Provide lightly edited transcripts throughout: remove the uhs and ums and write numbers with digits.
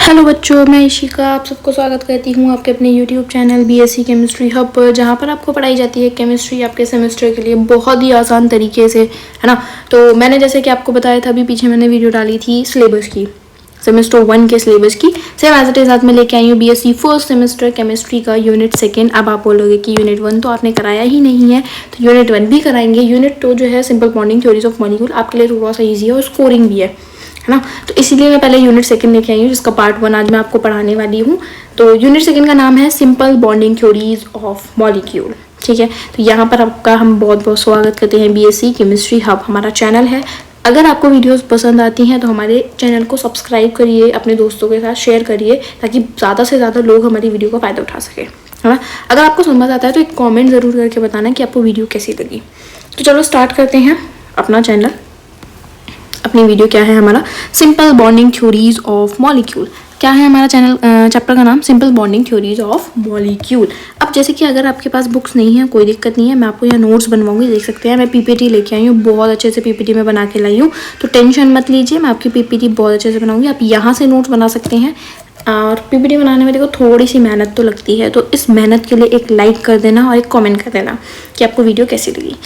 Hello बच्चों, मैं इशिका आप सबको स्वागत करती हूँ आपके अपने YouTube channel BSc chemistry hub पर, जहाँ पर आपको पढ़ाई जाती है केमिस्ट्री आपके सेमेस्टर के लिए बहुत ही आसान तरीके से, है ना। तो मैंने जैसे कि आपको बताया था, अभी पीछे मैंने वीडियो डाली थी सिलेबस की, सेमेस्टर 1 के सिलेबस की। सेम एज इट इज साथ में लेके आई हूँ बीएससी फर्स्ट सेमेस्टर केमिस्ट्री का यूनिट 2। अब आप बोलोगे कि यूनिट 1 तो आपने कराया ही नहीं है, तो यूनिट 1 भी कराएंगे। यूनिट 2 जो है simple bonding theories of molecule, आपके लिए थोड़ा सा ईजी है और स्कोरिंग भी है ना। तो इसीलिए मैं पहले यूनिट 2 लेके आई हूँ, जिसका पार्ट 1 आज मैं आपको पढ़ाने वाली हूँ। तो यूनिट 2 का नाम है simple bonding theories of molecule. ठीक है, तो यहाँ पर आपका हम बहुत बहुत स्वागत करते हैं। बीएससी केमिस्ट्री हब हमारा चैनल है। अगर आपको वीडियोस पसंद आती हैं तो हमारे चैनल को सब्सक्राइब करिए, अपने दोस्तों के साथ शेयर करिए, ताकि ज़्यादा से ज़्यादा लोग हमारी वीडियो का फ़ायदा उठा सकें, है ना। अगर आपको समझ आता है तो एक कमेंट ज़रूर करके बताना कि आपको वीडियो कैसी लगी। तो चलो स्टार्ट करते हैं अपना चैनल। अपनी वीडियो क्या है हमारा, simple bonding theories of molecule. क्या है हमारा चैनल चैप्टर का नाम, simple bonding theories of molecule. अब जैसे कि अगर आपके पास बुक्स नहीं है कोई दिक्कत नहीं है, मैं आपको यहाँ नोट्स बनवाऊंगी, देख सकते हैं। मैं पीपीटी लेके आई हूँ, बहुत अच्छे से पीपीटी में बना के लाई हूँ, तो टेंशन मत लीजिए, मैं आपकी पीपीटी बहुत अच्छे से बनाऊंगी। आप यहाँ से नोट्स बना सकते हैं। और पीपीटी बनाने में देखो थोड़ी सी मेहनत तो लगती है, तो इस मेहनत के लिए एक लाइक कर देना और एक कॉमेंट कर देना कि आपको वीडियो कैसी लगी।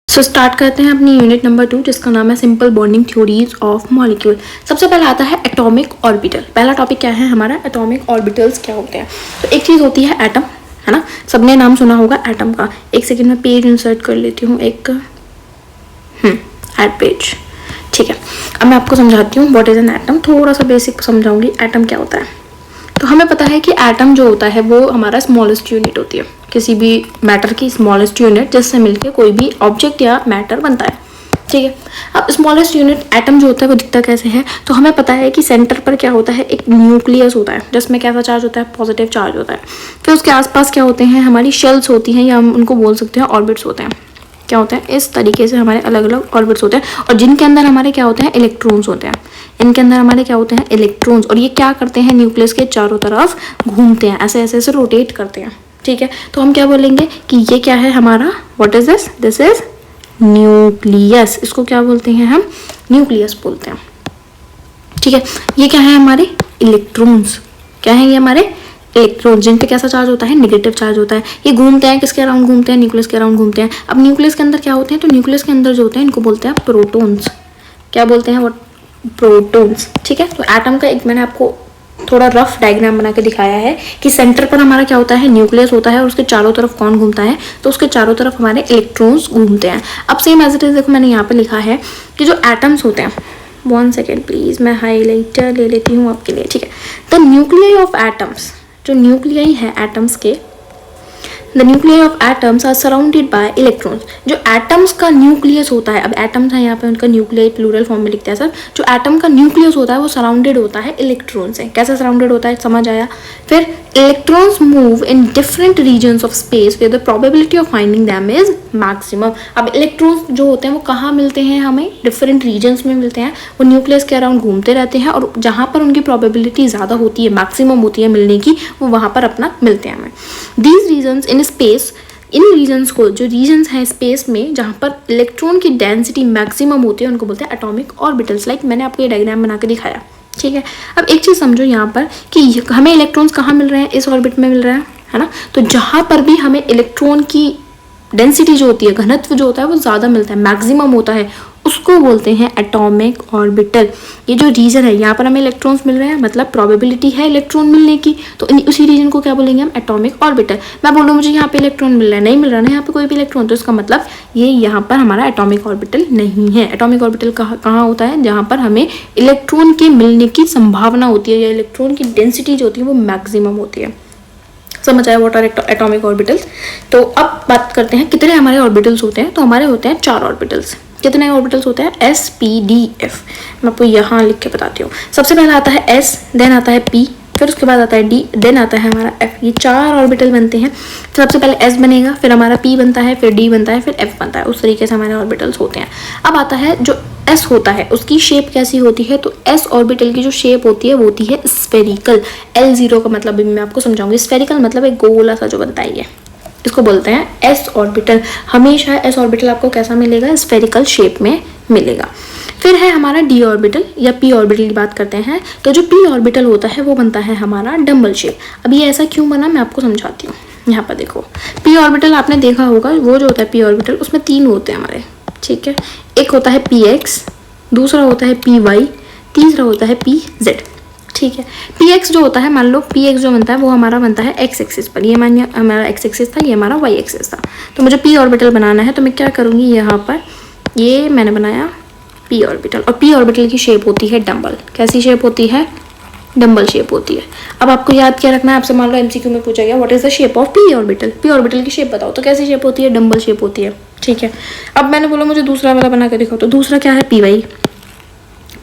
सो स्टार्ट करते हैं अपनी यूनिट नंबर 2, जिसका नाम है simple bonding theories of molecule. सबसे पहले आता है एटॉमिक ऑर्बिटल। पहला टॉपिक क्या है हमारा, एटॉमिक ऑर्बिटल्स क्या होते हैं। तो एक चीज़ होती है एटम, है ना, सबने नाम सुना होगा एटम का। एक सेकेंड में पेज इंसर्ट कर लेती हूँ, एक ऐड पेज। ठीक है, अब मैं आपको समझाती हूँ व्हाट इज एन एटम। थोड़ा सा बेसिक समझाऊंगी एटम क्या होता है। तो हमें पता है कि एटम जो होता है वो हमारा स्मॉलेस्ट यूनिट होती है, किसी भी मैटर की स्मॉलेस्ट यूनिट, जिससे मिलकर कोई भी ऑब्जेक्ट या मैटर बनता है। ठीक है, अब स्मॉलेस्ट यूनिट एटम जो होता है वो दिखता कैसे है। तो हमें पता है कि सेंटर पर क्या होता है, एक न्यूक्लियस होता है, जिसमें कैसा चार्ज होता है, पॉजिटिव चार्ज होता है। फिर उसके आसपास क्या होते हैं, हमारी शेल्स होती हैं, या हम उनको बोल सकते हैं ऑर्बिट्स होते हैं। क्या होता है, इस तरीके से हमारे अलग अलग ऑर्बिट्स होते हैं, और जिनके अंदर हमारे क्या होते हैं, इलेक्ट्रॉन्स होते हैं। इनके अंदर हमारे क्या होते हैं, इलेक्ट्रॉन्स, और ये क्या करते हैं, न्यूक्लियस के चारों तरफ घूमते हैं, ऐसे ऐसे ऐसे रोटेट करते हैं। ठीक है, तो हम क्या बोलेंगे कि ये क्या है हमारा, what is this, this is nucleus. इसको क्या बोलते हैं हम, न्यूक्लियस बोलते हैं। ठीक है, ये क्या है हमारे इलेक्ट्रॉन्स। क्या है ये हमारे इलेक्ट्रॉन, जिन पे कैसा चार्ज होता है, नेगेटिव चार्ज होता है। ये घूमते हैं, किसके अराउंड घूमते हैं, न्यूक्लियस के अराउंड घूमते हैं। अब न्यूक्लियस के अंदर क्या होते हैं, तो न्यूक्लियस के अंदर जो होते हैं इनको बोलते हैं प्रोटॉन्स। क्या बोलते हैं, वो प्रोटॉन्स। ठीक है, तो एटम का एक मैंने आपको थोड़ा रफ डायग्राम बना के दिखाया है कि सेंटर पर हमारा क्या होता है, न्यूक्लियस होता है, और उसके चारों तरफ कौन घूमता है, तो उसके चारों तरफ हमारे इलेक्ट्रॉन्स घूमते हैं। अब सेम एज इट इज देखो, मैंने यहाँ पे लिखा है कि जो एटम्स होते हैं, 1 सेकेंड प्लीज, मैं हाईलाइटर ले लेती हूँ आपके लिए। ठीक है, द न्यूक्लियाई ऑफ एटम्स, जो न्यूक्लियाई है एटम्स के, the nuclei of atoms are surrounded by electrons. जो एटम्स का न्यूक्लियस होता है, अब एटम्स है यहाँ पे, उनका न्यूक्लियाई प्लूरल फॉर्म में लिखते हैं सर। जो एटम का न्यूक्लियस होता है वो सराउंडेड होता है इलेक्ट्रॉन से। कैसे सराउंडेड होता है, समझ आया। फिर electrons move in different regions of space where the probability of finding them is maximum. अब इलेक्ट्रॉन्स जो होते हैं वो कहाँ मिलते हैं, हमें डिफरेंट रीजन्स में मिलते हैं। वो न्यूक्लियस के अराउंड घूमते रहते हैं, और जहाँ पर उनकी प्रोबेबिलिटी ज़्यादा होती है, मैक्सिमम होती है मिलने की, वो वहाँ पर अपना मिलते हैं हमें। दीज रीजन्स इन स्पेस, इन रीजन्स को, जो रीजन्स हैं स्पेस में जहाँ पर इलेक्ट्रॉन की डेंसिटी मैक्सिमम होती है, उनको बोलते हैं एटॉमिक ऑर्बिटल्स। लाइक मैंने आपको ये डायग्राम बना के दिखाया। ठीक है, अब एक चीज़ समझो यहाँ पर कि हमें इलेक्ट्रॉन्स कहाँ मिल रहे हैं, इस ऑर्बिट में मिल रहा है ना। तो जहाँ पर भी हमें इलेक्ट्रॉन की डेंसिटी जो होती है, घनत्व जो होता है वो ज़्यादा मिलता है, मैक्सिमम होता है, उसको बोलते हैं एटॉमिक ऑर्बिटल। ये जो रीजन है, यहाँ पर हमें इलेक्ट्रॉन्स मिल रहे हैं, मतलब प्रोबेबिलिटी है इलेक्ट्रॉन मिलने की, तो उसी रीजन को क्या बोलेंगे हम, एटॉमिक ऑर्बिटल। मैं बोलूँ मुझे यहाँ पे इलेक्ट्रॉन मिल रहा है, नहीं मिल रहा ना यहाँ पे कोई भी इलेक्ट्रॉन, तो इसका मतलब ये यहाँ पर हमारा एटॉमिक ऑर्बिटल नहीं है। एटॉमिक ऑर्बिटल कहाँ होता है, जहाँ पर हमें इलेक्ट्रॉन के मिलने की संभावना होती है, या इलेक्ट्रॉन की डेंसिटी जो होती है वो मैक्सिमम होती है। समझ आया, व्हाट आर एटॉमिक ऑर्बिटल्स। तो अब बात करते हैं कितने हमारे ऑर्बिटल्स होते हैं। तो हमारे होते हैं 4 ऑर्बिटल्स। कितने ऑर्बिटल्स होते हैं, S P D F। मैं आपको यहाँ लिख के बताती हूँ। सबसे पहला आता है S, देन आता है P, फिर उसके बाद आता है D, देन आता है हमारा F। ये 4 ऑर्बिटल बनते हैं। तो सबसे पहले S बनेगा, फिर हमारा P बनता है, फिर D बनता है, फिर F बनता है। उस तरीके से हमारे ऑर्बिटल्स होते हैं। अब आता है जो S होता है, उसकी शेप कैसी होती है। तो S ऑर्बिटल की जो शेप होती है वो होती है स्फेरिकल। L0 का मतलब भी मैं आपको समझाऊंगी। स्फेरिकल मतलब एक गोला सा जो बनता है, ये इसको बोलते हैं S ऑर्बिटल। हमेशा S ऑर्बिटल आपको कैसा मिलेगा, स्फेरिकल शेप में मिलेगा। फिर है हमारा डी ऑर्बिटल या पी ऑर्बिटल की बात करते हैं, तो जो पी ऑर्बिटल होता है वो बनता है हमारा डम्बल शेप। अब ये ऐसा क्यों बना मैं आपको समझाती हूँ। यहाँ पर देखो पी ऑर्बिटल आपने देखा होगा, वो जो होता है पी ऑर्बिटल उसमें 3 होते हैं हमारे, ठीक है। एक होता है पी एक्स, दूसरा होता है पी वाई, तीसरा होता है पी जेड, ठीक है। पी एक्स जो होता है, मान लो पी एक्स जो बनता है वो हमारा बनता है एक्स एक्सिस पर, ये मानिए हमारा एक्स एक्सिस था, ये हमारा वाई एक्सिस था। तो मुझे पी ऑर्बिटल बनाना है तो मैं क्या करूँगी, यहाँ पर ये मैंने बनाया पी ऑर्बिटल, और पी ऑर्बिटल की शेप होती है डम्बल। कैसी शेप होती है, डम्बल शेप होती है। अब आपको याद क्या रखना है, आपसे मान लो एमसीक्यू में पूछा गया what is the shape of P orbital, P orbital की शेप बताओ, तो कैसी शेप होती है, डम्बल शेप होती है, ठीक है। अब मैंने बोला मुझे दूसरा वाला बना के दिखाओ, तो दूसरा क्या है पी वाई।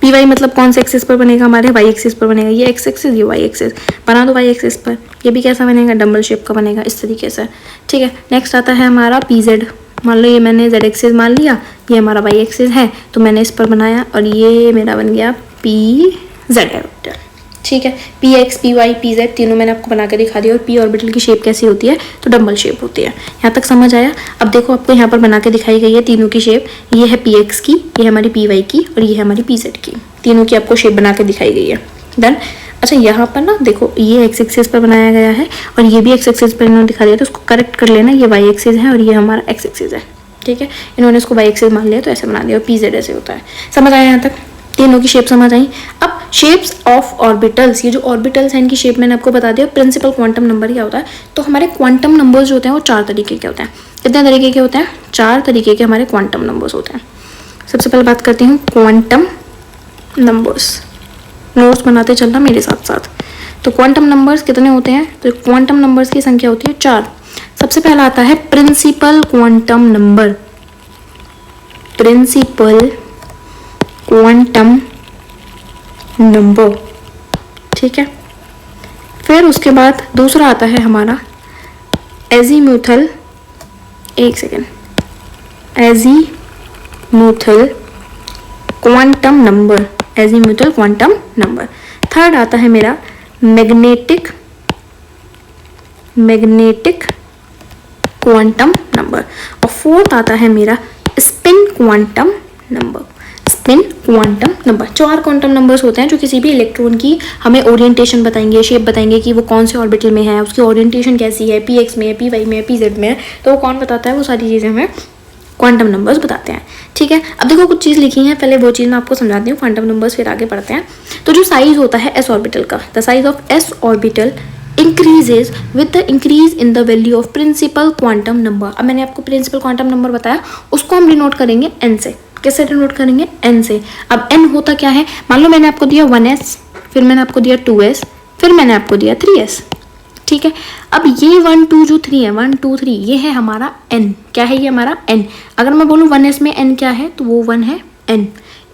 पी वाई मतलब कौन से एक्सिस पर बनेगा, हमारे वाई एक्सिस पर बनेगा। ये एक्स एक्सिस, ये वाई एक्सिस, बना दो वाई एक्सिस पर। ये भी कैसा बनेगा, डम्बल शेप का बनेगा, इस तरीके से, ठीक है। नेक्स्ट आता है हमारा पी जेड। मान लो ये मैंने जेड एक्सिस मान लिया, ये हमारा वाई एक्सिस है, तो मैंने इस पर बनाया और ये मेरा बन गया पी जेड ऑर्बिटल, ठीक है। P X, P Y, P Z तीनों मैंने आपको बना के दिखा दिया। और पी ऑर्बिटल की शेप कैसी होती है, तो डम्बल शेप होती है। यहाँ तक समझ आया। अब देखो आपको यहाँ पर बना के दिखाई गई है तीनों की शेप, ये है पी एक्स की, ये है हमारी पी वाई की, और ये है हमारी पी जेड की। तीनों की आपको शेप बना के दिखाई गई है। डन। अच्छा यहाँ पर ना देखो ये एक्स एक्सिस पर बनाया गया है और ये भी एक्स एक्सिस पर इन्होंने दिखा दिया, तो उसको करेक्ट कर लेना। ये वाई एक्सिस है और ये हमारा एक्स एक्सिस है, ठीक है। इन्होंने इसको वाई एक्सिस मान लिया तो ऐसे बना दिया, और पी जेड ऐसे होता है। समझ आया यहाँ तक, तीनों की शेप समझ आई। अब शेप्स ऑफ ऑर्बिटल्स, ये जो ऑर्बिटल्स हैं इनकी शेप मैंने आपको बता दिया। प्रिंसिपल क्वांटम नंबर क्या होता है, तो हमारे क्वांटम नंबर्स जो होते हैं वो 4 तरीके के होते हैं। कितने तरीके के होते हैं, 4 तरीके के हमारे क्वांटम नंबर्स होते हैं। सबसे पहले बात करती हूँ क्वांटम नंबर्स, नोट्स बनाते चलना मेरे साथ साथ। तो क्वांटम नंबर्स कितने होते हैं, तो क्वांटम नंबर्स की संख्या होती है 4। सबसे पहला आता है principal quantum number, principal quantum number, ठीक है। फिर उसके बाद दूसरा आता है हमारा एजीम्यूथल, एक second, azimuthal quantum number, azimuthal quantum number. Third आता है मेरा मैग्नेटिक क्वांटम नंबर, और फोर्थ आता है मेरा spin quantum number, spin quantum number. 4 quantum numbers होते हैं जो किसी भी इलेक्ट्रॉन की हमें ओरिएंटेशन बताएंगे, शेप बताएंगे कि वो कौन से ऑर्बिटल में है, उसकी ओरिएंटेशन कैसी है, पी एक्स में है, पी वाई में है, पी जेड में है, तो वो कौन बताता है, वो सारी चीज़ें हमें क्वांटम नंबर्स बताते हैं, ठीक है। अब देखो कुछ चीज़ लिखी है, पहले वो चीज़ मैं आपको समझाती हूँ, क्वांटम नंबर्स फिर आगे पढ़ते हैं। तो जो साइज होता है एस ऑर्बिटल का, the size of S orbital increases with the increase in the value of principal quantum number. अब मैंने आपको प्रिंसिपल क्वांटम नंबर बताया, उसको हम डिनोट करेंगे एन से। कैसे डिनोट करेंगे, एन से। अब एन होता क्या है, मान लो मैंने आपको दिया 1s, फिर मैंने आपको दिया 2s, फिर मैंने आपको दिया 3s, ठीक है। अब ये 1 2 जो 3 है, 1 2 3, ये है हमारा n। क्या है ये हमारा n। अगर मैं बोलूँ 1s में n क्या है, तो वो 1 है n,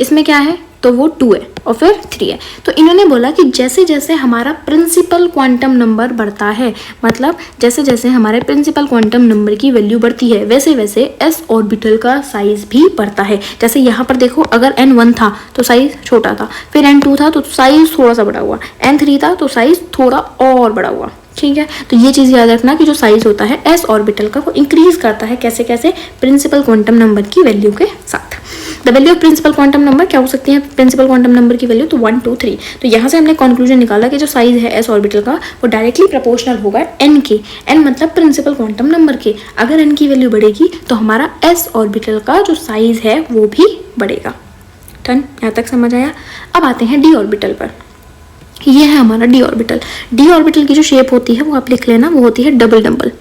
इसमें क्या है तो वो 2 है, और फिर 3 है। तो इन्होंने बोला कि जैसे जैसे हमारा प्रिंसिपल क्वांटम नंबर बढ़ता है, मतलब जैसे जैसे हमारे प्रिंसिपल क्वांटम नंबर की वैल्यू बढ़ती है, वैसे वैसे एस ऑर्बिटल का साइज भी बढ़ता है। जैसे यहाँ पर देखो, अगर n1 था तो साइज छोटा था, फिर n2 था तो साइज थोड़ा सा बड़ा हुआ, n3 था तो साइज थोड़ा और बड़ा हुआ, ठीक है। तो ये चीज़ याद रखना कि जो साइज होता है एस ऑर्बिटल का वो इंक्रीज करता है, कैसे कैसे, प्रिंसिपल क्वांटम नंबर की वैल्यू के साथ। The value of principal quantum number क्या हो सकती है, प्रिंसिपल क्वांटम नंबर की वैल्यू तो 1 2 3। तो यहाँ से हमने कंक्लूजन निकाला कि जो साइज है एस ऑर्बिटल का वो डायरेक्टली प्रोपोर्शनल होगा एन के। एन मतलब प्रिंसिपल क्वांटम नंबर के। अगर एन की वैल्यू बढ़ेगी तो हमारा एस ऑर्बिटल का जो साइज है वो भी बढ़ेगा। डन, यहाँ तक समझ आया। अब आते हैं डी ऑर्बिटल पर। ये है हमारा डी ऑर्बिटल। डी ऑर्बिटल की जो शेप होती है वो आप लिख लेना, वो होती है डबल डम्बल।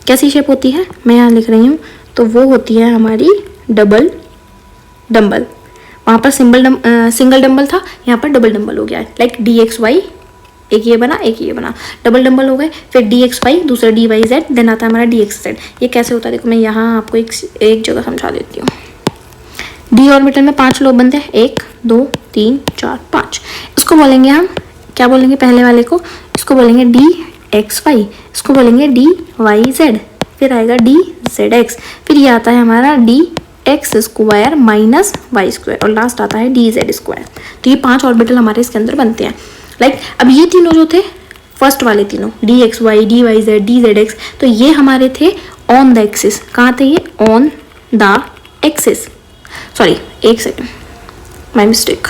कैसी शेप होती है, मैं यहाँ लिख रही हूँ, तो वो होती है हमारी डबल डम्बल। वहाँ पर सिंगल डम्बल था, यहाँ पर डबल डम्बल हो गया है। लाइक डी एक्स वाई, एक ये बना एक ये बना, डबल डम्बल हो गए। फिर डी एक्स वाई, दूसरा डी वाई जेड, देन आता है हमारा डी एक्स जेड। ये कैसे होता है देखो, मैं यहाँ आपको एक जगह समझा देती हूँ। डी ऑर्बिटल में 5 लोब बनते हैं, 1 2 3 4 5। इसको बोलेंगे हम, क्या बोलेंगे पहले वाले को, इसको बोलेंगे डी एक्स वाई, इसको बोलेंगे डी वाई जेड, फिर आएगा डी जेड एक्स, फिर ये आता है हमारा D X square minus Y square, और लास्ट आता है डी जेड स्क्वायर। तो ये 5 ऑर्बिटल हमारे इसके अंदर बनते हैं। लाइक अब ये तीनों जो थे, फर्स्ट वाले तीनों D X Y, D Y Z, D Z X, तो ये हमारे थे ऑन द एक्सिस। कहाँ थे ये, ऑन द एक्सिस। सॉरी एक सेकेंड, माई मिस्टेक,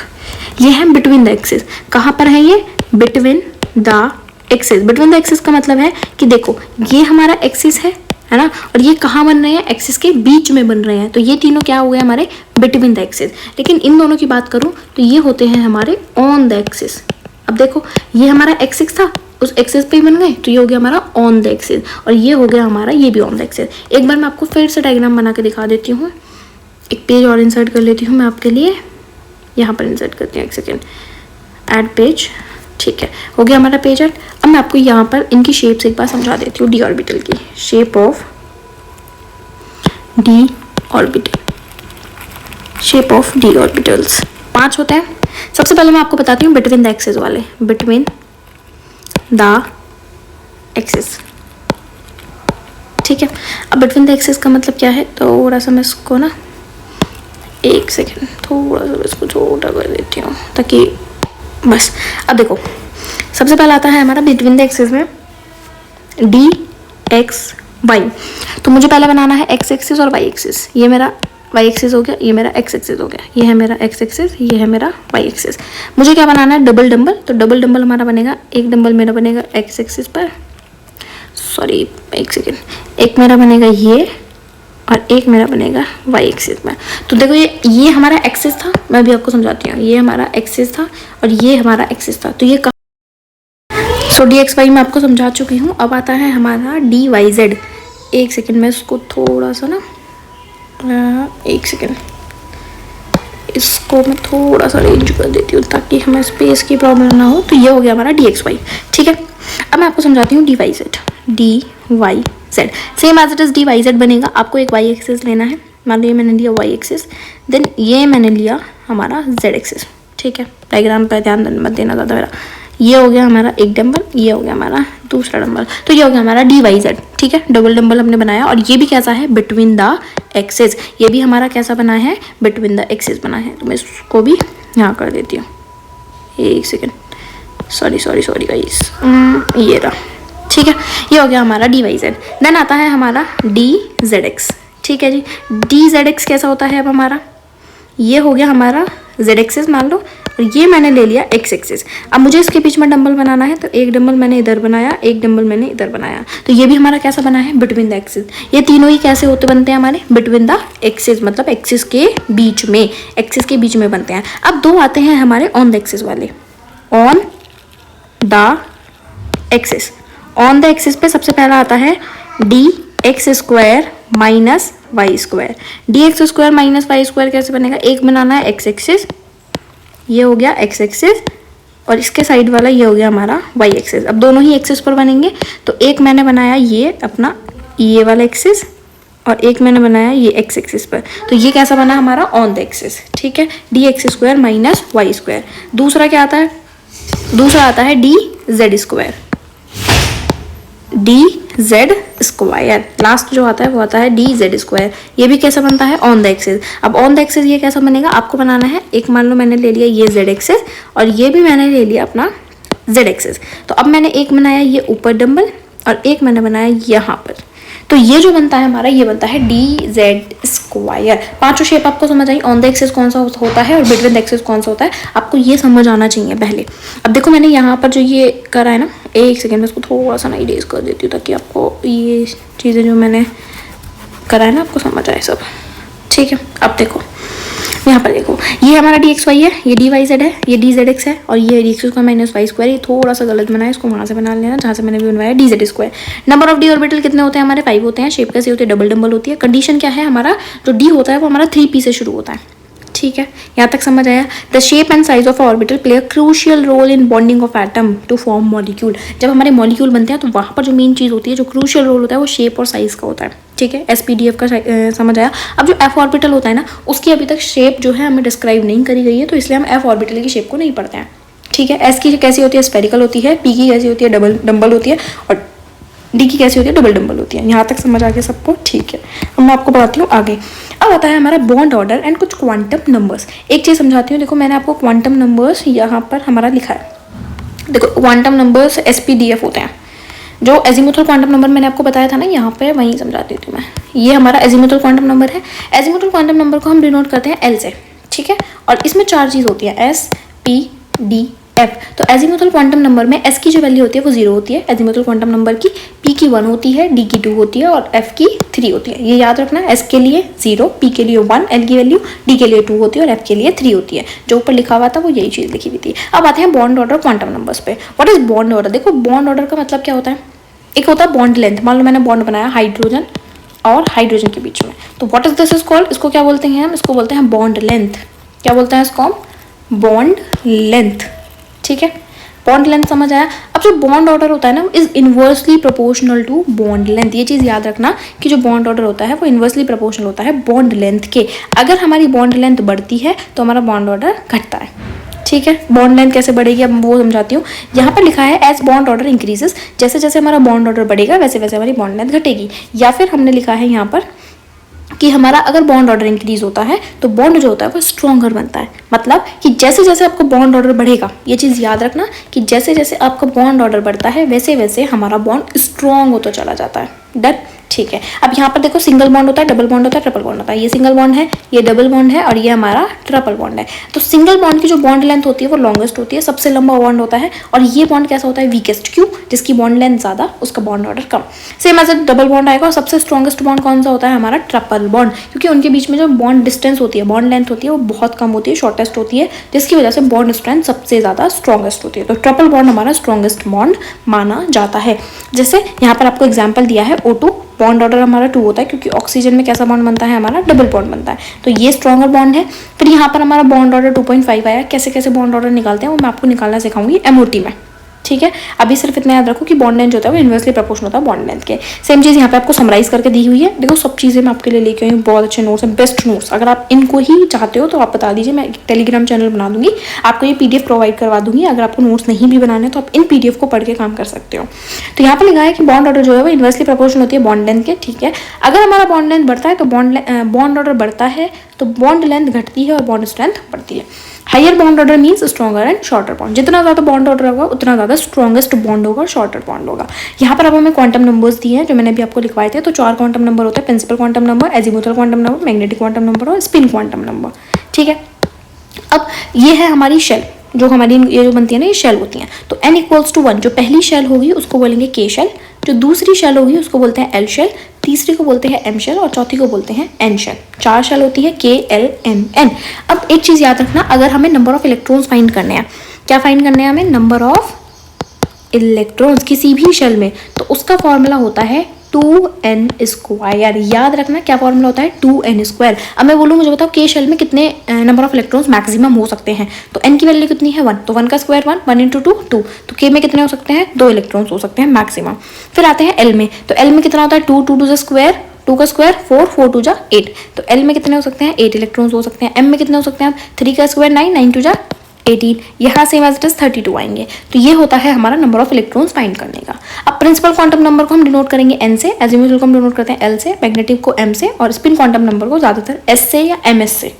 ये है बिटवीन द एक्सिस। कहाँ पर है ये? Between the axis. Between the axis का मतलब है कि देखो ये हमारा एक्सिस है ना, और ये कहाँ बन रहे हैं? एक्सिस के बीच में बन रहे हैं, तो ये तीनों क्या हो गए हमारे? Between the axis. लेकिन इन दोनों की बात करूँ तो ये होते हैं हमारे ऑन द एक्सिस। अब देखो ये हमारा एक्सिस था, उस एक्सिस पे ही बन गए, तो ये हो गया हमारा ऑन द एक्सिस, और ये हो गया हमारा ये भी ऑन द एक्सिस। एक बार मैं आपको फिर से डायग्राम बना के दिखा देती हूँ। एक पेज और इंसर्ट कर लेती हूँ मैं आपके लिए, यहाँ पर इंसर्ट करती हूँ, एक सेकेंड, ऐड पेज। ठीक है, हो गया हमारा पेज ऐड। अब मैं आपको यहाँ पर इनकी शेप से एक बार समझा देती हूँ, डी ऑर्बिटल की shape of D orbital. Shape of D orbitals 5 होते हैं। सबसे पहले मैं आपको बताती हूँ बिटवीन द एक्सिस वाले, बिटवीन द एक्सिस। ठीक है, अब बिटवीन द एक्सिस का मतलब क्या है? तो थोड़ा सा मैं इसको ना, एक सेकेंड, थोड़ा सा इसको छोटा कर देती हूँ ताकि बस। अब देखो सबसे पहला आता है हमारा बिटवीन द एक्सिस में डी एक्स वाई। तो मुझे पहले बनाना है एक्स एक्सिस और वाई एक्सिस। ये मेरा वाई एक्सिस हो गया, ये मेरा एक्स एक्सिस हो गया, ये है मेरा एक्स एक्सिस, ये है मेरा वाई एक्सिस। मुझे क्या बनाना है? Double dumbbell. तो डबल डंबल हमारा बनेगा, एक डंबल मेरा बनेगा एक्स एक्सिस पर, सॉरी एक सेकेंड, एक मेरा बनेगा ये और एक मेरा बनेगा वाई एक्सिस में। तो देखो ये हमारा एक्सिस था, मैं भी आपको समझाती हूँ, ये हमारा एक्सिस था और ये हमारा एक्सिस था। तो ये सो डी एक्स वाई मैं आपको समझा चुकी हूँ। अब आता है हमारा डी वाई जेड। एक सेकेंड मैं इसको थोड़ा सा ना, एक सेकेंड, इसको मैं थोड़ा सा अरेंज कर देती हूँ ताकि हमें स्पेस की प्रॉब्लम ना हो। तो ये हो गया हमारा डी एक्स वाई। ठीक है, अब मैं आपको समझाती हूँ D Y Z. D Y Z same as it is D Y Z बनेगा। आपको एक वाई एक्सिस लेना है, मान लो ये मैंने लिया वाई एक्सिस, देन ये मैंने लिया हमारा जेड एक्सिस। ठीक है, डायग्राम पर ध्यान मत देना ज़्यादा मेरा। ये हो गया हमारा एक डंबल, ये हो गया हमारा दूसरा डंबल, तो ये हो गया हमारा डी वाई जेड। ठीक है, डबल डंबल हमने बनाया, और ये भी कैसा है? Between the axis. ये भी हमारा कैसा बना है? बिटवीन द एक्सिस बना है। तो मैं इसको भी यहाँ कर देती हूँ, एक सेकेंड, सॉरी गाइस, ये रहा। ठीक है, ये हो गया हमारा डी वाई जेड। देन आता है हमारा डी जेड एक्स। ठीक है जी, डी जेड एक्स कैसा होता है? अब हमारा ये हो गया हमारा जेड एक्सिस मान लो, और ये मैंने ले लिया एक्स एक्सिस। अब मुझे इसके बीच में डंबल बनाना है, तो एक डंबल मैंने इधर बनाया, एक डंबल मैंने इधर बनाया, तो ये भी हमारा कैसा बना है? Between the axis. ये तीनों ही कैसे होते बनते हैं हमारे? बिटवीन द एक्सिस, मतलब एक्सिस के बीच में, एक्सिस के बीच में बनते हैं। अब दो आते हैं हमारे ऑन द एक्सिस वाले, on the axis. On the axis पे सबसे पहला आता है D X square minus Y square. D X square minus Y square कैसे बनेगा? एक बनाना है एक्स एक्सिस, ये हो गया एक्स एक्सिस, और इसके साइड वाला ये हो गया हमारा वाई एक्सिस। अब दोनों ही एक्सिस पर बनेंगे, तो एक मैंने बनाया ये अपना ये वाला एक्सिस, और एक मैंने बनाया ये एक्स एक्सिस पर। तो ये कैसा बना हमारा? On the axis. ठीक है, D X square minus Y square. दूसरा क्या आता है? दूसरा आता है D Z square. D Z square, last जो आता है वो आता है डी जेड स्क्वायर। ये भी कैसा बनता है? On the axis. अब ऑन द एक्सिस ये कैसा बनेगा? आपको बनाना है, एक मान लो मैंने ले लिया ये जेड एक्सिस, और ये भी मैंने ले लिया अपना जेड एक्सिस। तो अब मैंने एक बनाया ये ऊपर डंबल, और एक मैंने बनाया यहाँ पर। तो ये जो बनता है हमारा, ये बनता है डी जेड स्क्वायर। पांचों शेप आपको समझ आई? ऑन द एक्सिस कौन सा होता है और बिटवीन द एक्सिस कौन सा होता है, आपको ये समझ आना चाहिए पहले। अब देखो मैंने यहाँ पर जो ये करा है ना, एक सेकेंड में इसको थोड़ा सा ना इरेज कर देती हूँ ताकि आपको ये चीज़ें जो मैंने करा है ना आपको समझ आए सब। ठीक है, अब देखो यहाँ पर देखो, ये हमारा डी एक्स वाई है, ये डी वाई जेड है, ये डी जेड एक्स है, और ये D X square minus Y square. ये थोड़ा सा गलत बना है, इसको वहाँ से बना लेना जहाँ से मैंने भी बनवाया D Z square. Number of D orbital कितने होते हैं हमारे? 5 होते हैं। शेप कैसे होती है? डबल डंबल होती है। कंडीशन क्या है? हमारा जो डी होता है वो हमारा 3p से शुरू होता है। ठीक है, यहाँ तक समझ आया? The shape and size of orbital play a crucial role in bonding of atom to form molecule. जब हमारे मॉलिक्यूल बनते हैं तो वहाँ पर जो मेन चीज़ होती है, जो क्रूशियल रोल होता है, वो शेप और साइज का होता है। ठीक है, SPDF का समझ आया? अब जो F ऑर्बिटल होता है ना, उसकी अभी तक शेप जो है हमें डिस्क्राइब नहीं करी गई है, तो इसलिए हम F ऑर्बिटल की शेप को नहीं पढ़ते हैं। ठीक है, S की कैसी होती है? स्फेरिकल होती है। P की कैसी होती है? डबल डंबल होती है। और D की कैसी होती है? डबल डंबल होती है। यहाँ तक समझ आ गया सबको? ठीक है, अब मैं आपको बताती हूँ आगे। अब आता है हमारा बॉन्ड ऑर्डर एंड कुछ क्वांटम नंबर्स। एक चीज़ समझाती हूँ, देखो मैंने आपको क्वांटम नंबर्स यहाँ पर हमारा लिखा है। देखो क्वांटम नंबर्स SPDF होते हैं। जो एजीमुथल क्वांटम नंबर मैंने आपको बताया था ना, यहाँ पे वहीं समझा देती हूँ मैं। ये हमारा एजीमुथल क्वांटम नंबर है। एजीमुथल क्वांटम नंबर को हम डिनोट करते हैं L से। ठीक है। और इसमें 4 चीज़ होती है, S, P, D, F। तो एजीमुथल क्वांटम नंबर में S की जो वैल्यू होती है वो 0 होती है एजीमुथल क्वांटम नंबर की, P की 1 होती है, D की 2 होती है और F की 3 होती है। ये याद रखना, S के लिए 0, P के लिए 1, L की वैल्यू, D के लिए 2 होती है और F के लिए 3 होती है। जो ऊपर लिखा हुआ था वो यही चीज़ लिखी हुई थी। अब आते हैं बॉन्ड ऑर्डर क्वांटम नंबर्स पे। What is bond order? देखो बॉन्ड ऑर्डर का मतलब क्या होता है, एक होता है बॉन्ड लेंथ। मान लो मैंने बॉन्ड बनाया हाइड्रोजन और हाइड्रोजन के बीच में, तो what is this is called, इसको क्या बोलते हैं हम, इसको बोलते हैं बॉन्ड लेंथ। क्या बोलते हैं इसको हम? Bond length. ठीक है, बॉन्ड लेंथ समझ आया। अब जो बॉन्ड ऑर्डर होता है ना is inversely proportional to bond length. ये चीज़ याद रखना कि जो बॉन्ड ऑर्डर होता है वो इनवर्सली प्रोपोर्शनल होता है बॉन्ड लेंथ के। अगर हमारी बॉन्ड लेंथ बढ़ती है तो हमारा बॉन्ड ऑर्डर घटता है। ठीक है, बॉन्ड लेंथ कैसे बढ़ेगी अब वो समझाती हूँ। यहाँ पर लिखा है एज बॉन्ड ऑर्डर इंक्रीजेस, जैसे जैसे हमारा बॉन्ड ऑर्डर बढ़ेगा वैसे वैसे हमारी बॉन्ड लेंथ घटेगी। या फिर हमने लिखा है यहाँ पर कि हमारा अगर बॉन्ड ऑर्डर इंक्रीज होता है तो बॉन्ड जो होता है वो स्ट्रॉन्गर बनता है। मतलब कि जैसे जैसे आपका बॉन्ड ऑर्डर बढ़ेगा, ये चीज़ याद रखना कि जैसे जैसे आपका बॉन्ड ऑर्डर बढ़ता है वैसे वैसे हमारा बॉन्ड स्ट्रॉन्ग होता चला जाता है। डन, ठीक है। अब यहाँ पर देखो सिंगल बॉन्ड होता है, डबल बॉन्ड होता है, ट्रिपल बॉन्ड होता है। ये सिंगल बॉन्ड है, ये डबल बॉन्ड है और ये हमारा ट्रिपल बॉन्ड है। तो सिंगल बॉन्ड की जो बॉन्ड लेंथ होती है वो लॉन्गेस्ट होती है, सबसे लंबा बॉन्ड होता है। और ये बॉन्ड कैसा होता है? वीकेस्ट। क्यों? जिसकी बॉन्ड लेंथ ज़्यादा उसका बॉन्ड ऑर्डर कम। सेम एज डबल बॉन्ड आएगा। और सबसे स्ट्रॉन्गेस्ट बॉन्ड कौन सा होता है? हमारा ट्रिपल बॉन्ड, क्योंकि उनके बीच में जो बॉन्ड डिस्टेंस होती है, बॉन्ड लेंथ होती है वो बहुत कम होती है, शॉर्टेस्ट होती है, जिसकी वजह से बॉन्ड स्ट्रेंथ सबसे ज़्यादा स्ट्रॉन्गेस्ट होती है। तो ट्रिपल बॉन्ड हमारा स्ट्रॉन्गेस्ट बॉन्ड माना जाता है। जैसे यहाँ पर आपको एग्जाम्पल दिया है O2, बॉन्ड ऑर्डर हमारा 2 होता है क्योंकि ऑक्सीजन में कैसा बॉन्ड बनता है? हमारा डबल बॉन्ड बनता है। तो ये स्ट्रॉन्गर बॉन्ड है। फिर यहाँ पर हमारा बॉन्ड ऑर्डर 2.5 आया। कैसे कैसे बॉन्ड ऑर्डर निकालते हैं वो मैं आपको निकालना सिखाऊंगी MOT में। ठीक है, अभी सिर्फ इतना याद रखो कि बॉन्ड लेंथ जो होता है वो इनवर्सली प्रोपोर्शनल होता है बॉन्ड लेंथ के। सेम चीज़ यहाँ पे आपको समराइज करके दी हुई है। देखो सब चीज़ें मैं आपके लिए लेके आई हूँ, बहुत अच्छे नोट्स हैं, बेस्ट नोट्स। अगर आप इनको ही चाहते हो तो आप बता दीजिए, मैं टेलीग्राम चैनल बना दूंगी, आपको ये PDF प्रोवाइड करवा दूंगी। अगर आपको नोट्स नहीं भी बनाने तो आप इन PDF को पढ़ के काम कर सकते हो। तो यहाँ पर लिखा है कि बॉन्ड ऑर्डर जो है वो इनवर्सली प्रोपोर्शनल होती है बॉन्ड लेंथ के। ठीक है, अगर हमारा बॉन्ड लेंथ बढ़ता है तो बॉन्ड ऑर्डर बढ़ता है तो बॉन्ड लेंथ घटती है और बॉन्ड स्ट्रेंथ बढ़ती है। Higher bond order means stronger and shorter bond. जितना ज़्यादा बॉन्ड ऑर्डर होगा उतना ज़्यादा स्ट्रॉन्गेस्ट बॉन्ड होगा और शॉर्टर बॉन्ड होगा। यहाँ पर अब हमें क्वांटम नंबर्स दिए हैं जो मैंने अभी आपको लिखवाए थे। तो 4 क्वांटम नंबर होते हैं, principal quantum number, azimuthal quantum number, magnetic quantum number और स्पिन क्वांटम नंबर। ठीक है, अब ये है हमारी शेल, जो हमारी ये जो बनती है ना ये शेल होती हैं। तो n = 1 जो पहली शेल होगी उसको बोलेंगे K शेल, जो दूसरी शेल होगी उसको बोलते हैं L शेल, तीसरी को बोलते हैं M शेल और चौथी को बोलते हैं N शेल। 4 शेल होती है K, L, M, N। अब एक चीज़ याद रखना, अगर हमें नंबर ऑफ इलेक्ट्रॉन्स फाइंड करने हैं, क्या फाइंड करने हैं हमें? नंबर ऑफ इलेक्ट्रॉन्स किसी भी शेल में, तो उसका फॉर्मूला होता है 2n²। याद रखना क्या फॉर्मूला होता है? 2n²। अब मैं बोलूँ मुझे बताओ K शेल में कितने नंबर ऑफ इलेक्ट्रॉन्स मैक्सिमम हो सकते हैं? तो n की वैल्यू कितनी है? 1, तो 1 का स्क्वायर 1, 1 × 2 2। तो K में कितने हो सकते हैं? 2 इलेक्ट्रॉन्स हो सकते हैं मैक्सिमम। फिर आते हैं L में, तो L में कितना होता है? 2 2 2 स्क्वायर, 2 का स्क्वायर 4 4 2 8। तो L में कितने हो सकते हैं? 8 इलेक्ट्रॉन्स हो सकते हैं। M में कितने हो सकते हैं? 3 का स्क्वायर 9 9 2 18। यहाँ से एज इट इज 32 आएंगे। तो ये होता है हमारा नंबर ऑफ इलेक्ट्रॉन्स फाइंड करने का। अब प्रिंसिपल क्वांटम नंबर को हम डिनोट करेंगे N से, एजीमुथल को हम डिनोट करते हैं L से, मैग्नेटिक को M से और स्पिन क्वांटम नंबर को ज़्यादातर S से या MS से।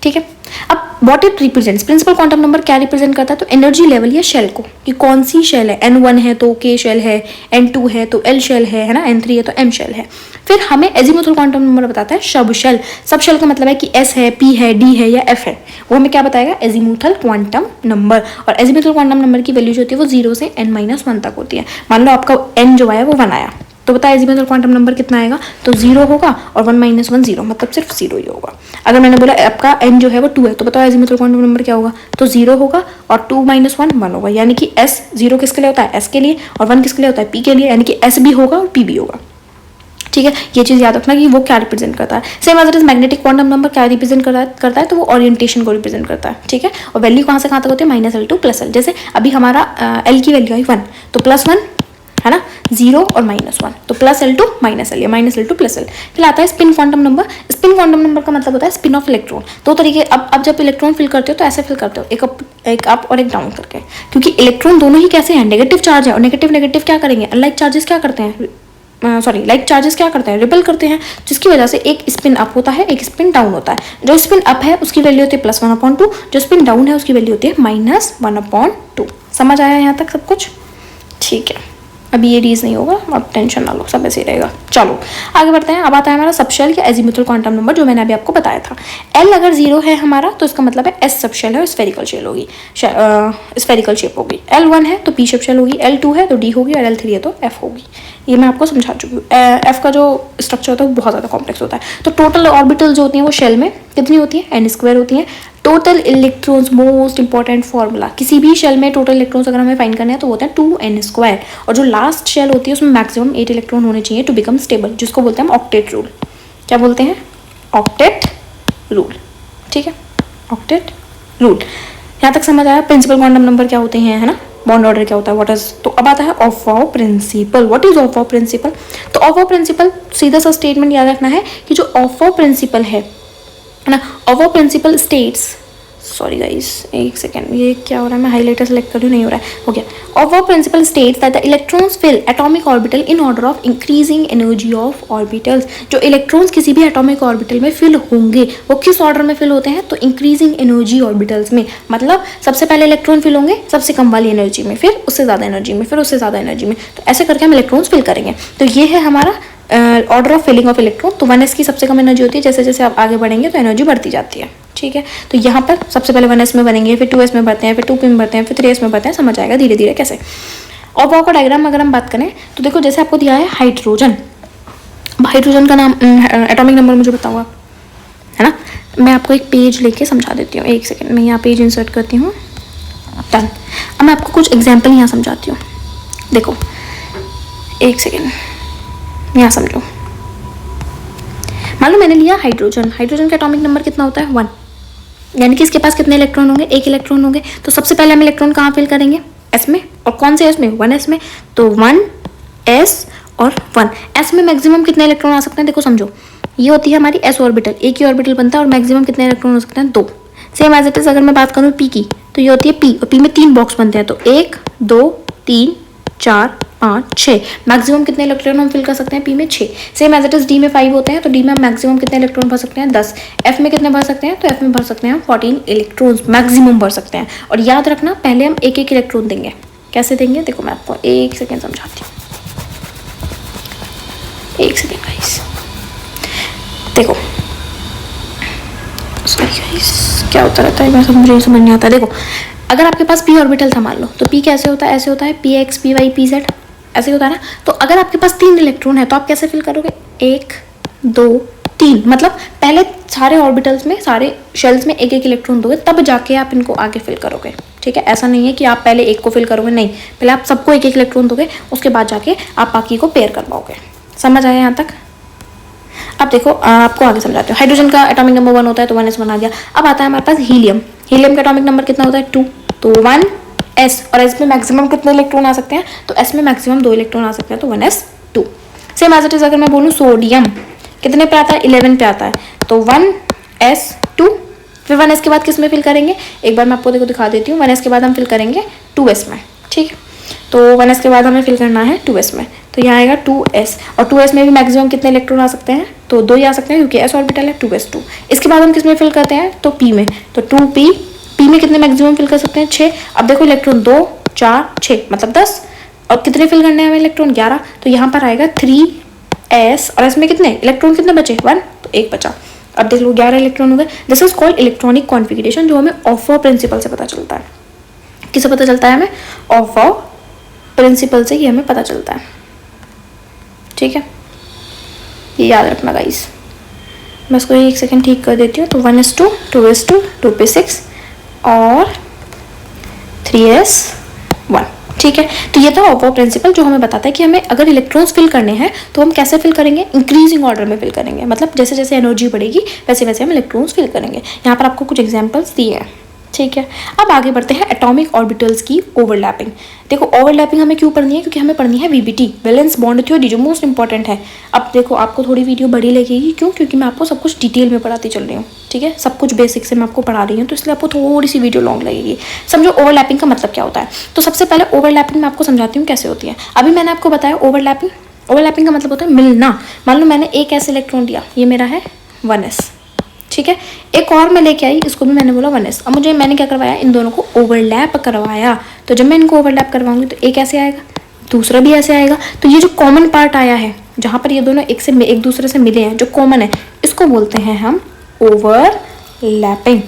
ठीक है, अब what it represents, principal quantum number क्या रिप्रेजेंट करता है? तो एनर्जी लेवल या शेल को, कि कौन सी शेल है। N1 है तो K शेल है, N2 है तो L शेल है ना, N3 है तो M शेल है। फिर हमें एजीमुथल क्वांटम नंबर बताता है सब शेल। सब शेल का मतलब है कि S है, P है, D है या F है, वो हमें क्या बताएगा? Azimuthal quantum number. और एजीमुथल क्वांटम नंबर की वैल्यू जो होती है वो 0 से n-1 तक होती है। मान लो आपका n जो आया वो 1 आया, तो बताया एजीमुथल क्वांटम नंबर कितना आएगा? तो 0 होगा और 1 - 1 0, मतलब सिर्फ 0 ही होगा। अगर मैंने बोला आपका n जो है वो 2 है, तो बताओ एजीमुथल क्वांटम नंबर क्या होगा? तो 0 होगा और 2 - 1 1 होगा। यानी कि S 0 किसके लिए होता है? S के लिए, और 1 किसके लिए होता है? P के लिए। यानी कि S भी होगा और P भी होगा। ठीक है, ये चीज़ याद रखना कि वो क्या रिप्रेजेंट करता है। Same as it is magnetic quantum number क्या रिप्रेजेंट करता है? तो वो ओरिएंटेशन को रिप्रेजेंट करता है। ठीक है, और वैल्यू कहाँ से कहाँ तक होती है? -L to +L। जैसे अभी हमारा L की वैल्यू आई 1, तो +1 है ना, 0 और -1, तो +L to -L या -L to +L। फिर आता है spin quantum number. Spin quantum number का मतलब होता है स्पिन ऑफ इलेक्ट्रॉन। दो तरीके, अब जब इलेक्ट्रॉन फिल करते हो तो ऐसे फिल करते हो, एक अप और एक डाउन करके, क्योंकि इलेक्ट्रॉन दोनों ही कैसे हैं? नेगेटिव चार्ज है, और नेगेटिव क्या करेंगे? अनलाइक चार्जेस क्या करते हैं? लाइक चार्जेस क्या करते हैं? रिपल करते हैं, जिसकी वजह से एक स्पिन अप होता है, एक स्पिन डाउन होता है। जो स्पिन अप है उसकी वैल्यू होती है +1/2, जो स्पिन डाउन है उसकी वैल्यू होती है -1/2। समझ आया यहाँ तक सब कुछ? ठीक है, अभी ये डीज नहीं होगा, अब टेंशन ना लो, सब ऐसे ही रहेगा। चलो आगे बढ़ते हैं। अब आता है हमारा सबशेल या एजीमुथल क्वांटम नंबर, जो मैंने अभी आपको बताया था। एल अगर 0 है हमारा तो इसका मतलब है एस सबशेल है और स्फेरिकल शेल होगी, स्फेरिकल शेप होगी। L1 है तो पी सबशेल होगी, L2 है तो डी होगी और L3 है तो एफ होगी। ये मैं आपको समझा चुकी हूँ। एफ का जो स्ट्रक्चर होता है वो बहुत ज़्यादा कॉम्प्लेक्स होता है। तो टोटल ऑर्बिटल जो होती हैं वो शेल में कितनी होती है, n² होती हैं। Total electrons, most important formula, किसी भी शेल में टोटल इलेक्ट्रॉन्स अगर हमें फाइंड करने हैं तो होता है 2n²। और जो लास्ट शेल होती है उसमें मैक्सिमम 8 इलेक्ट्रॉन होने चाहिए टू बिकम स्टेबल, जिसको बोलते हैं हम ऑक्टेट रूल। क्या बोलते हैं, ऑक्टेट रूल। ठीक है, ऑक्टेट रूल। यहाँ तक समझ आया। प्रिंसिपल क्वांटम नंबर क्या होते हैं, है ना, बॉन्ड ऑर्डर क्या होता है, व्हाट इज। तो अब आता है Aufbau principle. What is Aufbau principle. तो ऑफ-वाउ प्रिंसिपल सीधा सा स्टेटमेंट याद रखना है कि जो ऑफ-वाउ प्रिंसिपल है ना, of-wow principle states, sorry guys एक सेकेंड, ये क्या हो रहा है, मैं हाईलाइटर सेलेक्ट कर रही हूँ, नहीं हो रहा है, हो गया। Aufbau principle states that the electrons fill atomic orbital in order of increasing energy of orbitals. जो इलेक्ट्रॉन्स किसी भी एटॉमिक ऑर्बिटल में फिल होंगे वो किस ऑर्डर में फिल होते हैं, तो इंक्रीजिंग एनर्जी ऑर्बिटल्स में। मतलब सबसे पहले इलेक्ट्रॉन फिल होंगे सबसे कम वाली एनर्जी में, फिर उससे ज़्यादा एनर्जी में, फिर उससे ज़्यादा एनर्जी में। तो ऐसे करके हम इलेक्ट्रॉन्स फिल करेंगे। तो ये है हमारा order of filling of electron. तो 1s की सबसे कम एनर्जी होती है, जैसे जैसे आप आगे बढ़ेंगे तो एनर्जी बढ़ती जाती है। ठीक है, तो यहाँ पर सबसे पहले 1s में बनेंगे, फिर 2s में बढ़ते हैं, फिर 2p में बढ़ते हैं, फिर 3s में बढ़ते हैं, समझ आएगा धीरे धीरे कैसे। ऑफ-वाउ का डायग्राम अगर हम बात करें तो देखो, जैसे आपको दिया है हाइड्रोजन, हाइड्रोजन का नाम एटॉमिक नंबर मुझे बताओ आप, है ना। मैं आपको एक पेज लेके समझा देती हूँ, एक सेकेंड मैं यहाँ पेज इंसर्ट करती हूँ, डन। अब मैं आपको कुछ एग्जाम्पल यहाँ समझाती हूँ। देखो एक सेकेंड, यहाँ समझो। मान लो मैंने लिया हाइड्रोजन, हाइड्रोजन का एटॉमिक नंबर कितना होता है, 1, यानी कि इसके पास कितने इलेक्ट्रॉन होंगे, 1 इलेक्ट्रॉन होंगे। तो सबसे पहले हम इलेक्ट्रॉन कहाँ फिल करेंगे, एस में, और कौन से एस में, 1s में। तो 1s और 1s में मैक्सिमम कितने इलेक्ट्रॉन आ सकते हैं, देखो समझो, ये होती है हमारी s ऑर्बिटल, एक ही ऑर्बिटल बनता है और मैक्सिमम कितने इलेक्ट्रॉन हो सकते हैं, 2। सेम एज इट इज अगर मैं बात करूँ p की, तो ये होती है p, और p में 3 बॉक्स बनते हैं, तो 1 2 3 4 5 6, मैक्सिमम कितने इलेक्ट्रॉन हम फिल कर सकते हैं, p में 6। Same as it is d में 5 होते हैं, तो d में हम मैक्सिमम कितने इलेक्ट्रॉन भर सकते हैं, 10। f में कितने भर सकते हैं, तो f में भर सकते हैं हम 14 इलेक्ट्रॉन्स मैक्सिमम भर सकते हैं। और याद रखना पहले हम एक एक इलेक्ट्रॉन देंगे। कैसे देंगे, देखो मैं आपको एक सेकेंड समझाती हूँ, एक सेकेंड गाइस। देखो सॉरी गाइस, क्या होता रहता है, मैं मुझे समझ नहीं आता। देखो अगर आपके पास p ऑर्बिटल था मान लो, तो p कैसे होता है, ऐसे होता है, px py pz ऐसे होता है ना। तो अगर आपके पास 3 इलेक्ट्रॉन है तो आप कैसे फिल करोगे, 1 2 3, मतलब पहले सारे ऑर्बिटल्स में, सारे शेल्स में एक एक इलेक्ट्रॉन दोगे, तब जाके आप इनको आगे फिल करोगे। ठीक है, ऐसा नहीं है कि आप पहले एक को फिल करोगे, नहीं, पहले आप सबको एक एक इलेक्ट्रॉन दोगे, उसके बाद जाके आप बाकी को पेयर कर पाओगे। समझ आया यहाँ तक। अब देखो आपको आगे समझाते हो। हाइड्रोजन का एटॉमिक नंबर 1 होता है, तो 1s आ गया। अब आता है हमारे पास हीलियम। हीलियम का एटॉमिक नंबर कितना होता है, 2, तो 1s, और s में मैक्सिमम कितने इलेक्ट्रॉन आ सकते हैं, तो s में मैक्सिमम 2 इलेक्ट्रॉन आ सकते हैं, तो 1s2। Same as it is अगर मैं बोलूँ सोडियम कितने पे आता है, 11 पे आता है, तो 1s2। फिर 1s के बाद किस में फिल करेंगे, एक बार मैं आपको देखो दिखा देती हूँ। 1s के बाद हम फिल करेंगे 2s में। ठीक है, तो 1s के बाद हमें फिल करना है 2s में, तो यहाँ आएगा 2s, और 2s में भी मैक्सिमम कितने इलेक्ट्रॉन आ सकते हैं, तो 2 ही आ सकते हैं, क्योंकि s ऑर्बिटल है, 2s2। इसके बाद हम किस में फिल करते हैं, तो p में, तो 2p, p में कितने मैक्सिमम फिल कर सकते हैं, 6। अब देखो इलेक्ट्रॉन 2 4 6 मतलब 10, और कितने फिल करने हैं हमें इलेक्ट्रॉन, 11। तो यहाँ पर आएगा 3s, और s में कितने इलेक्ट्रॉन कितने बचे, 1, तो 1 बचा। अब देख लो 11 इलेक्ट्रॉन हो गए। This is called electronic configuration, जो हमें ऑफ-वाउ प्रिंसिपल से पता चलता है। किससे पता चलता है हमें, ऑफ-वाउ प्रिंसिपल से ही हमें पता चलता है। ठीक है, ये याद रखना गाइस। मैं इसको एक सेकंड ठीक कर देती हूँ। तो 1s2 2s2 2p6 और 3s1। ठीक है, तो ये था ऑफ-वाउ प्रिंसिपल, जो हमें बताता है कि हमें अगर इलेक्ट्रॉन्स फिल करने हैं तो हम कैसे फिल करेंगे, इंक्रीजिंग ऑर्डर में फिल करेंगे। मतलब जैसे जैसे एनर्जी बढ़ेगी वैसे वैसे हम इलेक्ट्रॉन्स फिल करेंगे। यहाँ पर आपको कुछ एग्जांपल्स दिए हैं। ठीक है, अब आगे बढ़ते हैं एटॉमिक ऑर्बिटल्स की ओवरलैपिंग। देखो ओवरलैपिंग हमें क्यों पढ़नी है, क्योंकि हमें पढ़नी है वीबीटी, वैलेंस बॉन्ड थ्योरी, जो मोस्ट इंपॉर्टेंट है। अब देखो आपको थोड़ी वीडियो बड़ी लगेगी, क्यों, क्योंकि मैं आपको सब कुछ डिटेल में पढ़ाती चल रही हूँ। ठीक है, सब कुछ बेसिक से मैं आपको पढ़ा रही हूँ, तो इसलिए आपको थोड़ी सी वीडियो लॉन्ग लगेगी। समझो ओवरलैपिंग का मतलब क्या होता है। तो सबसे पहले ओवरलैपिंग मैं आपको समझाती हूँ कैसे होती है। अभी मैंने आपको बताया ओवरलैपिंग का मतलब होता है मिलना। मान लो मैंने एक ऐसे इलेक्ट्रॉन दिया, ये मेरा है 1s। ठीक है, एक और मैं लेके आई, इसको भी मैंने बोला 1s। अब मैंने क्या करवाया, इन दोनों को ओवरलैप करवाया। तो जब मैं इनको ओवरलैप करवाऊंगी तो एक ऐसे आएगा, दूसरा भी ऐसे आएगा। तो ये जो कॉमन पार्ट आया है, जहाँ पर ये दोनों एक दूसरे से मिले हैं, जो कॉमन है, इसको बोलते हैं हम ओवरलैपिंग।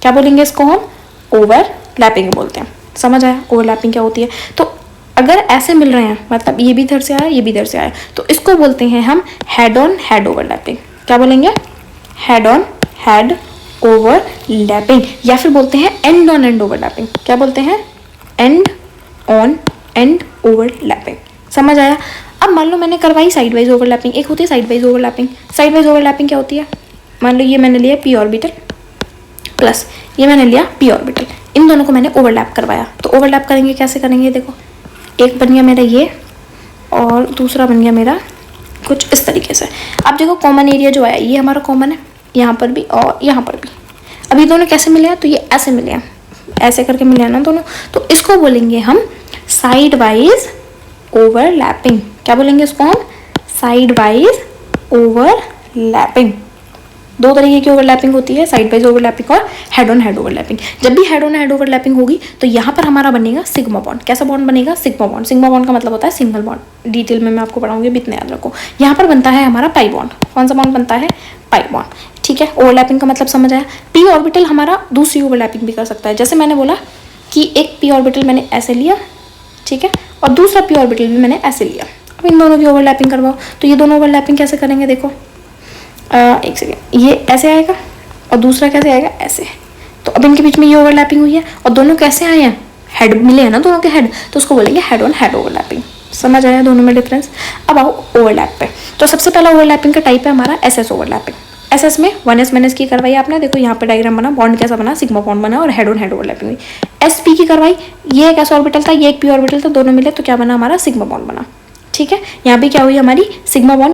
क्या बोलेंगे इसको हम? ओवरलैपिंग बोलते हैं। समझ आया ओवरलैपिंग क्या होती है? तो अगर ऐसे मिल रहे हैं, मतलब ये भी इधर से आया, ये भी इधर से आया, तो इसको बोलते हैं हम हेड ऑन हेड ओवरलैपिंग। क्या बोलेंगे? हेड ऑन हेड ओवरलैपिंग, या फिर बोलते हैं एंड ऑन एंड ओवरलैपिंग। क्या बोलते हैं? And on and overlapping. समझ आया? अब मान लो मैंने करवाई साइड वाइज ओवरलैपिंग, एक होती है side wise overlapping. Side wise overlapping क्या होती है? मान लो ये मैंने लिया पी ऑर्बिटल प्लस ये मैंने लिया पी ऑर्बिटल, इन दोनों को मैंने ओवरलैप करवाया। तो ओवरलैप करेंगे, कैसे करेंगे? देखो, एक बन गया मेरा ये और दूसरा बन गया मेरा कुछ इस तरीके से। अब देखो कॉमन एरिया जो आया ये हमारा कॉमन है, यहाँ पर भी और यहाँ पर भी। अब ये दोनों कैसे मिले हैं? तो ये ऐसे मिले हैं, ऐसे करके मिले हैं ना दोनों। तो इसको बोलेंगे हम साइड वाइज ओवरलैपिंग। क्या बोलेंगे इसको हम? Side wise overlapping. दो तरीके की ओवरलैपिंग होती है, साइड वाइज ओवरलैपिंग और हेड ऑन हेड ओवरलैपिंग। जब भी हेड ऑन हेड ओवरलैपिंग होगी तो यहाँ पर हमारा बनेगा सिग्मा बॉन्ड। कैसा बॉन्ड बनेगा? Sigma bond. सिग्मा बॉन्ड का मतलब होता है सिंगल बॉन्ड। डिटेल में मैं आपको पढ़ाऊंगी, भी इतना याद रखो। यहाँ पर बनता है हमारा पाई बॉन्ड। कौन सा बॉन्ड बनता है? Pi bond. ठीक है, ओवरलैपिंग का मतलब समझ आया। पी ऑर्बिटल हमारा दूसरी ओवरलैपिंग भी कर सकता है। जैसे मैंने बोला कि एक पी ऑर्बिटल मैंने ऐसे लिया, ठीक है, और दूसरा पी ऑर्बिटल भी मैंने ऐसे लिया। अब इन दोनों की ओवरलैपिंग करवाओ। तो ये दोनों ओवरलैपिंग कैसे करेंगे? देखो, एक सेकेंड, ये ऐसे आएगा और दूसरा कैसे आएगा? ऐसे। तो अब इनके बीच में ये ओवरलैपिंग हुई है और दोनों कैसे आए हैं? हेड मिले हैं ना दोनों के हेड, तो उसको बोलेंगे हेड ऑन हेड ओवरलैपिंग। समझ आया दोनों में डिफरेंस? अब आओ ओवरलैप पे। तो सबसे पहला ओवरलैपिंग का टाइप है हमारा एसएस ओवरलैपिंग। एसएस में 1s माइनस की करवाई आपने, देखो यहाँ पे डायग्राम बना, बॉन्ड कैसा बना? सिग्मा बॉन्ड बना और हेड ऑन हेड ओवरलैपिंग हुई। एसपी की करवाई, ये एक एस ऑर्बिटल था, ये एक पी ऑर्बिटल था, दोनों मिले तो क्या बना? हमारा सिग्मा बॉन्ड बना। ठीक है, यहाँ भी क्या हुई? हमारी सिग्मा बॉन्ड।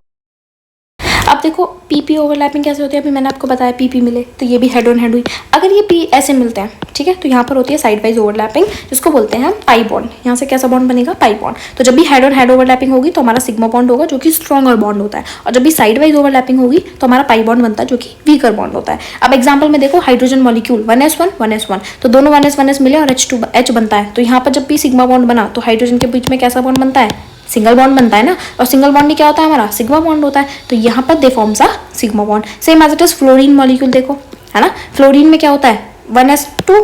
अब देखो पीपी ओवरलैपिंग कैसे होती है? अभी मैंने आपको बताया पीपी मिले तो ये भी हेड ऑन हेड हुई। अगर ये पी ऐसे मिलते हैं, ठीक है, तो यहाँ पर होती है साइड वाइज ओवरलैपिंग, जिसको बोलते हैं हम पाई बॉन्ड। यहाँ से कैसा बॉन्ड बनेगा? Pi bond. तो जब भी हेड ऑन हेड ओवरलैपिंग होगी तो हमारा सिग्मा बॉन्ड होगा, जो कि स्ट्रॉन्गर बॉन्ड होता है, और जब भी साइड वाइज ओवरलैपिंग होगी तो हमारा पाई बॉन्ड बनता है, जो कि वीकर बॉन्ड होता है। अब एग्जाम्पल में देखो, हाइड्रोजन मॉलिक्यूल 1s1 1s1, तो दोनों 1s मिले और H बनता है। तो यहाँ पर जब भी सिग्मा बॉन्ड बना तो हाइड्रोजन के बीच में कैसा बॉन्ड बनता है? सिंगल बॉन्ड बनता है ना, और सिंगल बॉन्ड ही क्या होता है? हमारा सिग्मा बॉन्ड होता है। तो यहाँ पर they forms a sigma bond. Same as it is fluorine molecule देखो, है ना, फ्लोरीन में क्या होता है? 1s2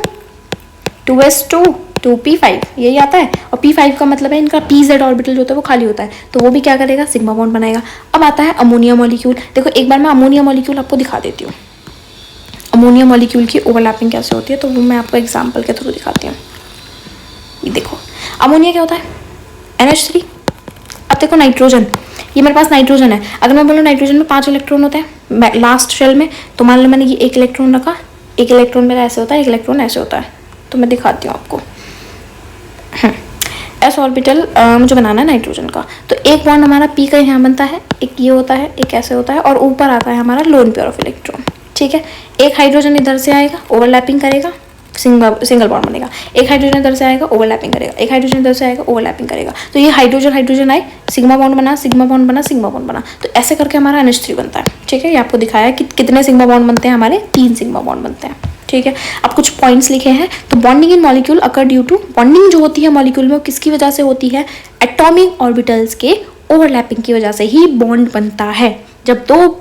2s2 2p5, यही आता है। और p5 का मतलब है इनका pz ऑर्बिटल जो होता है वो खाली होता है, तो वो भी क्या करेगा? सिग्मा बॉन्ड बनाएगा। अब आता है अमोनिया मॉलिक्यूल। देखो एक बार मैं अमोनिया मॉलिक्यूल आपको दिखा देती हूँ, अमोनिया मॉलिक्यूल की ओवरलैपिंग कैसे होती है, तो वो मैं आपको एग्जाम्पल के थ्रू दिखाती हूँ। ये देखो, अमोनिया क्या होता है? NH3। अब देखो नाइट्रोजन, ये मेरे पास नाइट्रोजन है। अगर मैं बोलूँ नाइट्रोजन में 5 इलेक्ट्रॉन होते हैं लास्ट शेल में, तो मान लो मैंने ये एक इलेक्ट्रॉन रखा, एक इलेक्ट्रॉन मेरा ऐसे होता है, एक इलेक्ट्रॉन ऐसे होता है। तो मैं दिखाती हूँ आपको। एस ऑर्बिटल मुझे बनाना है नाइट्रोजन का। तो एक बॉन्ड हमारा पी का यहाँ बनता है, एक ये होता है, एक ऐसे होता है, और ऊपर आता है हमारा लोन पेयर ऑफ इलेक्ट्रॉन। ठीक है, एक हाइड्रोजन इधर से आएगा, ओवरलैपिंग करेगा, सिंगल बॉन्ड बनेगा। एक हाइड्रोजन इधर से आएगा, ओवरलैपिंग करेगा, एक हाइड्रोजन इधर से आएगा, ओवरलैपिंग करेगा। तो ये हाइड्रोजन आए, सिग्मा बॉन्ड बना, सिग्मा बॉन्ड बना, सिग्मा बॉन्ड बना। तो ऐसे करके हमारा NH3 बनता है। ठीक है, ये आपको दिखाया कि कितने सिग्मा बॉन्ड बनते हैं? हमारे 3 सिग्मा बॉन्ड बनते हैं। ठीक है, अब कुछ पॉइंट्स लिखे हैं। तो bonding in molecule occur due to, bonding जो होती है मॉलिक्यूल में वो किसकी वजह से होती है? एटॉमिक ऑर्बिटल्स के ओवरलैपिंग की वजह से ही बॉन्ड बनता है। जब दो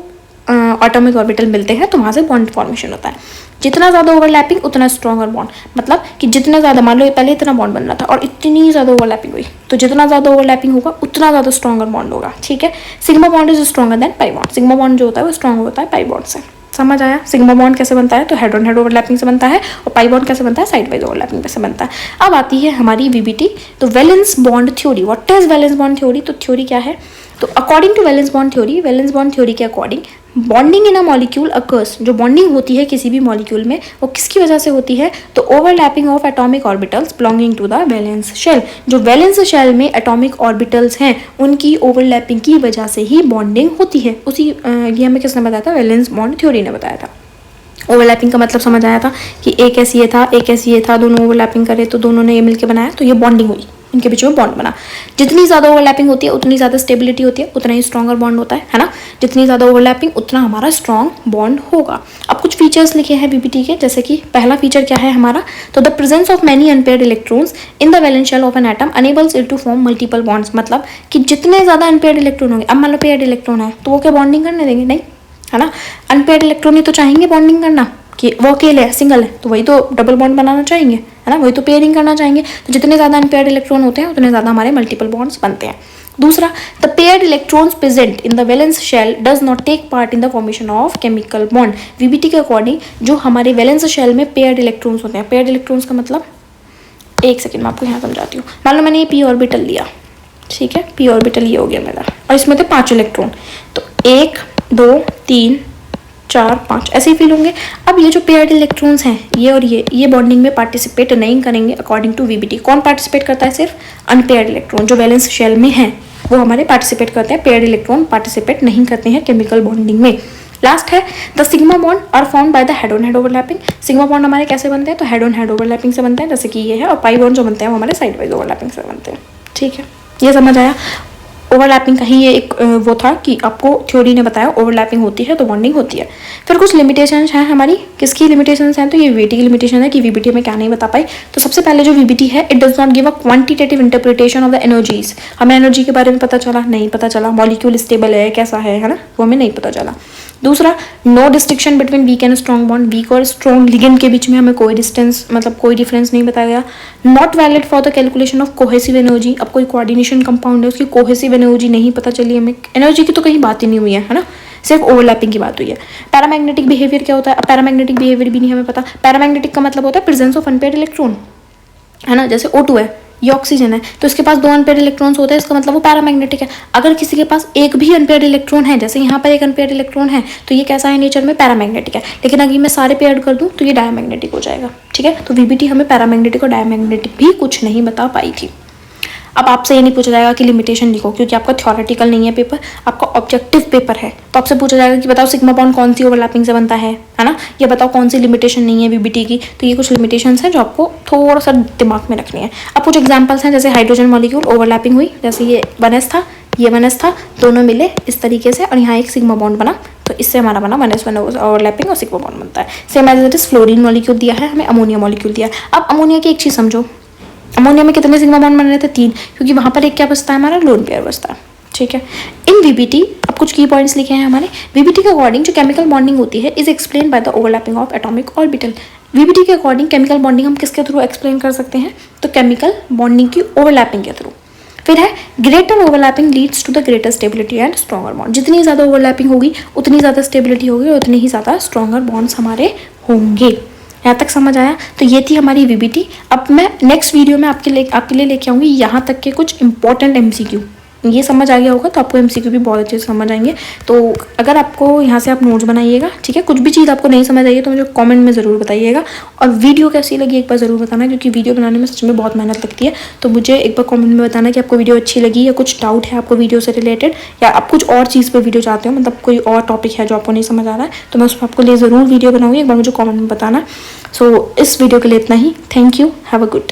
एटॉमिक ऑर्बिटल मिलते हैं तो वहाँ से बॉन्ड फॉर्मेशन होता है। जितना ज़्यादा ओवरलैपिंग उतना स्ट्रॉन्गर बॉन्ड, मतलब कि जितना ज़्यादा, मान लो पहले इतना बॉन्ड बन रहा था और इतनी ज़्यादा ओवरलैपिंग हुई, तो जितना ज़्यादा ओवरलैपिंग होगा उतना ज़्यादा स्ट्रॉन्गर बॉन्ड होगा। ठीक है, sigma bond is stronger than pi bond. Sigma bond जो होता है वो स्ट्रॉन्ग होता है पाई बॉन्ड से। समझ आया? सिग्मा बॉन्ड कैसे बनता है? तो हेड ऑन हेड ओवरलैपिंग से बनता है, और पाई बॉन्ड कैसे बनता है? साइड वाइज ओवरलैपिंग से बनता है। अब आती है हमारी VBT, तो valence bond theory. What is valence bond theory? तो थ्योरी क्या है? तो according to valence bond theory के according bonding in a molecule occurs, जो बॉन्डिंग होती है किसी भी मॉलिक्यूल में वो किसकी वजह से होती है? तो overlapping of atomic orbitals belonging to the valence shell. जो वैलेंस शेल में एटॉमिक ऑर्बिटल्स हैं उनकी ओवरलैपिंग की वजह से ही बॉन्डिंग होती है। उसी ये हमें किसने बताया था? वैलेंस बॉन्ड थ्योरी ने बताया था। ओवरलैपिंग का मतलब समझ आया था कि एक ऐसी ये था, एक ऐसी ये था, दोनों ओवरलैपिंग करे तो दोनों ने ये मिलकर बनाया, तो ये बॉन्डिंग हुई। इनके बीच में बॉन्ड बना। जितनी ज़्यादा ओवरलैपिंग होती है उतनी ज़्यादा स्टेबिलिटी होती है, उतना ही स्ट्रॉन्गर बॉन्ड होता है ना। जितनी ज़्यादा ओवरलैपिंग उतना हमारा स्ट्रॉन्ग बॉन्ड होगा। अब कुछ फीचर्स लिखे हैं VBT के, जैसे कि पहला फीचर क्या है हमारा, तो the presence of many unpaired electrons in the valence shell of an atom enables it to form multiple bonds. मतलब कि जितने ज़्यादा अनपेयर्ड इलेक्ट्रॉन होंगे, अब मान लो पेयर्ड इलेक्ट्रॉन है तो वो क्या बॉन्डिंग करने देंगे, नहीं, है ना। अनपेयर्ड इलेक्ट्रॉन ही तो चाहेंगे बॉन्डिंग करना, कि वो अकेले है, सिंगल है, तो वही तो डबल बॉन्ड बनाना चाहेंगे, है ना, वही तो पेयरिंग करना चाहेंगे। तो जितने ज़्यादा अनपेयर्ड इलेक्ट्रॉन होते हैं उतने ज़्यादा हमारे मल्टीपल बॉन्ड्स बनते हैं। दूसरा, the paired electrons present in the valence shell does not take part in the formation of chemical bond. VBT के अकॉर्डिंग जो हमारे वैलेंस शेल में पेयर्ड इलेक्ट्रॉन्स होते हैं, पेयर्ड इलेक्ट्रॉन्स का मतलब, एक सेकेंड मैं आपको यहाँ समझाती हूँ। मान लो मैंने ये p ऑर्बिटल लिया, ठीक है, p ऑर्बिटल ये हो गया मेरा, और इसमें थे 5 इलेक्ट्रॉन, तो 1 2 3 4 5 ऐसे ही फील होंगे। अब ये जो पेयर्ड इलेक्ट्रॉन्स हैं, ये और ये बॉन्डिंग में पार्टिसिपेट नहीं करेंगे अकॉर्डिंग टू VBT। कौन पार्टिसिपेट करता है? सिर्फ अनपेयर्ड इलेक्ट्रॉन जो वैलेंस शेल में हैं वो हमारे पार्टिसिपेट करते हैं, पेयर्ड इलेक्ट्रॉन पार्टिसिपेट नहीं करते हैं केमिकल बॉन्डिंग में। लास्ट है, the sigma bond are formed by the head on head overlapping. Sigma bond हमारे कैसे बनते हैं? तो हेड ऑन हेड ओवरलैपिंग से बनते हैं, जैसे कि ये है, और पाई बॉन्ड जो बनते हैं वो हमारे साइड वाइज ओवरलैपिंग से बनते हैं। ठीक है, ये समझ आया। ओवरलैपिंग का ही ये एक वो था कि आपको थ्योरी ने बताया ओवरलैपिंग होती है तो बॉन्डिंग होती है। फिर कुछ लिमिटेशंस हैं हमारी, किसकी लिमिटेशंस हैं? तो ये VBT की लिमिटेशन है कि VBT में क्या नहीं बता पाई। तो सबसे पहले जो VBT है, it does not give a quantitative interpretation of the energies. हमें एनर्जी के बारे में पता चला? नहीं पता चला। मॉलिक्यूल स्टेबल है कैसा है ना, वो हमें नहीं पता चला। दूसरा, no distinction between weak and strong bond. Weak और स्ट्रॉन्ग लिगेंड के बीच में हमें कोई डिस्टेंस मतलब कोई डिफरेंस नहीं बताया गया। Not valid for the calculation of cohesive energy. अब कोई कोऑर्डिनेशन कंपाउंड है उसकी कोहेसिव एनर्जी नहीं पता चली हमें, एनर्जी की तो कहीं बात ही नहीं हुई है ना, सिर्फ ओवरलैपिंग की बात हुई है। पैरामैग्नेटिक बिहेवियर क्या होता है? अब पैरामैग्नेटिक बिहेवियर भी नहीं हमें पता। पैरामैग्नेटिक का मतलब होता है प्रेजेंस ऑफ अनपेयर्ड इलेक्ट्रॉन, है ना, जैसे O2 है, ये ऑक्सीजन है, तो इसके पास 2 अनपेयर्ड इलेक्ट्रॉन्स होते हैं, इसका मतलब वो पैरामैग्नेटिक है। अगर किसी के पास एक भी अनपेयर्ड इलेक्ट्रॉन है, जैसे यहाँ पर एक अनपेयर्ड इलेक्ट्रॉन है, तो ये कैसा है नेचर में? पैरामैग्नेटिक है। लेकिन अगर मैं सारे पेयर्ड कर दूँ तो ये डायमैग्नेटिक हो जाएगा। ठीक है, तो VBT हमें पैरामैग्नेटिक और डायमैग्नेटिक भी कुछ नहीं बता पाई थी। अब आपसे ये नहीं पूछा जाएगा कि लिमिटेशन लिखो, क्योंकि आपका थ्योरेटिकल नहीं है पेपर, आपका ऑब्जेक्टिव पेपर है। तो आपसे पूछा जाएगा कि बताओ सिग्मा बॉन्ड कौन सी ओवरलैपिंग से बनता है ना, ये बताओ कौन सी लिमिटेशन नहीं है VBT की। तो ये कुछ लिमिटेशंस हैं जो आपको थोड़ा सा दिमाग में रखनी है। अब कुछ एग्जांपल्स हैं, जैसे हाइड्रोजन मॉलिक्यूल ओवरलैपिंग हुई, जैसे ये 1s था, ये 1s था, दोनों मिले इस तरीके से और यहाँ एक सिग्मा बॉन्ड बना, तो इससे हमारा बना 1s1 ओवरलैपिंग और सिग्मा बॉन्ड बनता है। Same as it is fluorine molecule दिया है हमें, अमोनिया मॉलिक्यूल दिया है। अब अमोनिया की एक चीज़ समझो, अमोनिया में कितने सिग्मा बॉन्ड बन रहे थे? 3, क्योंकि वहाँ पर एक क्या बचता है हमारा? लोन पेयर बचता है। ठीक है, इन VBT अब कुछ की पॉइंट्स लिखे हैं हमारे। VBT के अकॉर्डिंग जो केमिकल बॉन्डिंग होती है is explain by the overlapping of atomic orbital. VBT के अकॉर्डिंग केमिकल बॉन्डिंग हम किसके थ्रू एक्सप्लेन कर सकते हैं? तो केमिकल बॉन्डिंग की ओवरलैपिंग के थ्रू। फिर है greater overlapping leads to the greater stability and stronger bond. जितनी ज़्यादा ओवरलैपिंग होगी उतनी ज़्यादा स्टेबिलिटी होगी और उतनी ही ज़्यादा स्ट्रॉन्गर बॉन्ड्स हमारे होंगे। यहाँ तक समझ आया? तो ये थी हमारी VBT। अब मैं नेक्स्ट वीडियो में आपके लिए लेके आऊँगी यहाँ तक के कुछ इंपॉर्टेंट MCQ। ये समझ आ गया होगा तो आपको MCQ भी बहुत अच्छे से समझ आएंगे। तो अगर आपको यहाँ से आप नोट्स बनाइएगा, ठीक है, कुछ भी चीज़ आपको नहीं समझ आई है तो मुझे कमेंट में ज़रूर बताइएगा। और वीडियो कैसी लगी एक बार ज़रूर बताना, क्योंकि वीडियो बनाने में सच में बहुत मेहनत लगती है। तो मुझे एक बार कमेंट में बताना कि आपको वीडियो अच्छी लगी या कुछ डाउट है आपको वीडियो से रिलेटेड, या आप कुछ और चीज़ पर वीडियो चाहते हो, मतलब कोई और टॉपिक है जो आपको नहीं समझ आ रहा है, तो मैं उस पर आपको लिए ज़रूर वीडियो बनाऊँगी। एक बार मुझे कॉमेंट में बताना। सो इस वीडियो के लिए इतना ही। Thank you, have a good day.